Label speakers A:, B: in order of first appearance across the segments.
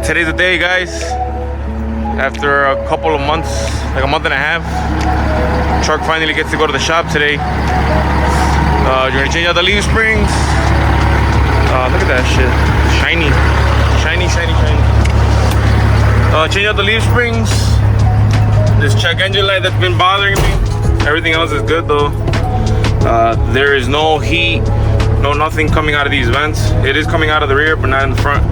A: Today's the day, guys. After a couple of months, like a month and a half, truck finally gets to go to the shop today. You're gonna change out the leaf springs. Look at that shit, shiny. Change out the leaf springs. This check engine light that's been bothering me. Everything else is good though. There is no heat, no nothing coming out of these vents. It is coming out of the rear, but not in the front.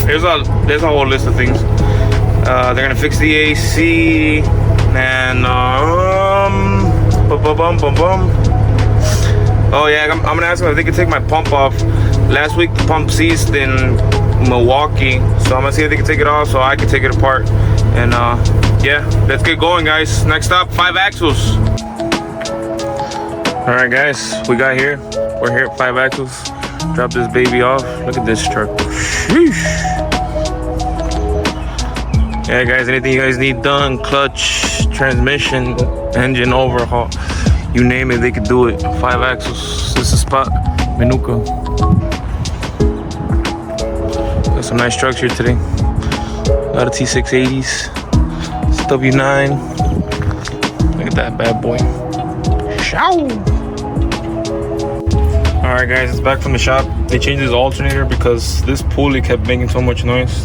A: There's a whole list of things. They're gonna fix the AC and oh yeah, I'm gonna ask them if they can take my pump off. Last week the pump ceased in Milwaukee, so I'm gonna see if they can take it off so I can take it apart. And yeah, let's get going, guys. Next up, 5 axles. All right, guys, we got here. We're here at 5 axles. Drop this baby off. Look at this truck. Sheesh. Yeah, guys, anything you guys need done, clutch, transmission, engine overhaul, you name it, they could do it. 5 axles. This is spot. Menuka. Got some nice trucks here today. A lot of T680s. It's W9. Look at that bad boy. Show. Alright, guys, it's back from the shop. They changed this alternator because this pulley kept making so much noise.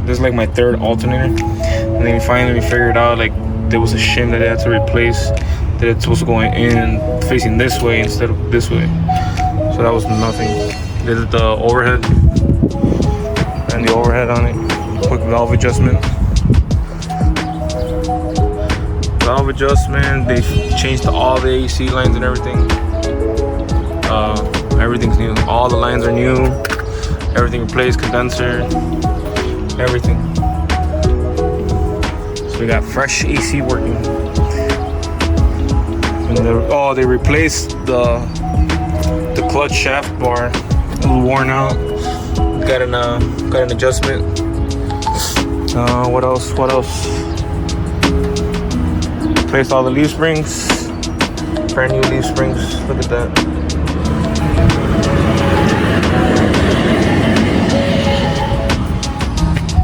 A: This is like my 3rd alternator. And then finally we figured out like there was a shim that they had to replace, that it's supposed to go in facing this way instead of this way. So that was nothing. This is the overhead and the overhead on it. Quick valve adjustment. Valve adjustment. They changed all the AC lines and everything. Everything's new. All the lines are new. Everything replaced, condenser, everything. So we got fresh AC working. And they replaced the clutch shaft bar. It was worn out. Got an adjustment. What else? Replaced all the leaf springs. Brand new leaf springs. Look at that.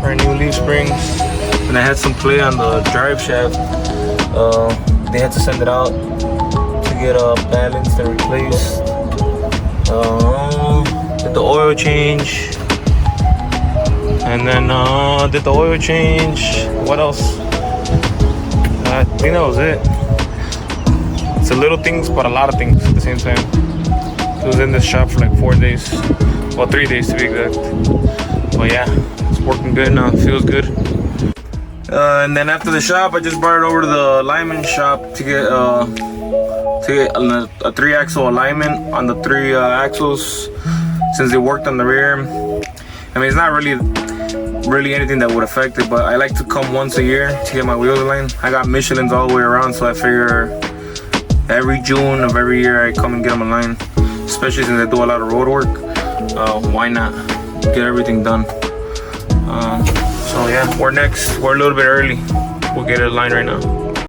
A: Brand new leaf springs. And I had some play on the drive shaft. They had to send it out to get balanced and replaced. Did the oil change. And then did the oil change. What else? I think that was it. It's a little things, but a lot of things at the same time. It was in this shop for like 4 days. Well, 3 days to be exact. But yeah, it's working good now. It feels good. And then after the shop, I just brought it over to the alignment shop to get a 3-axle alignment on the 3 axles, since they worked on the rear. I mean, it's not really anything that would affect it, but I like to come once a year to get my wheels aligned. I got Michelins all the way around, so I figure every June of every year I come and get them aligned, especially since I do a lot of road work. Why not get everything done? So yeah, we're a little bit early. We'll get it aligned right now.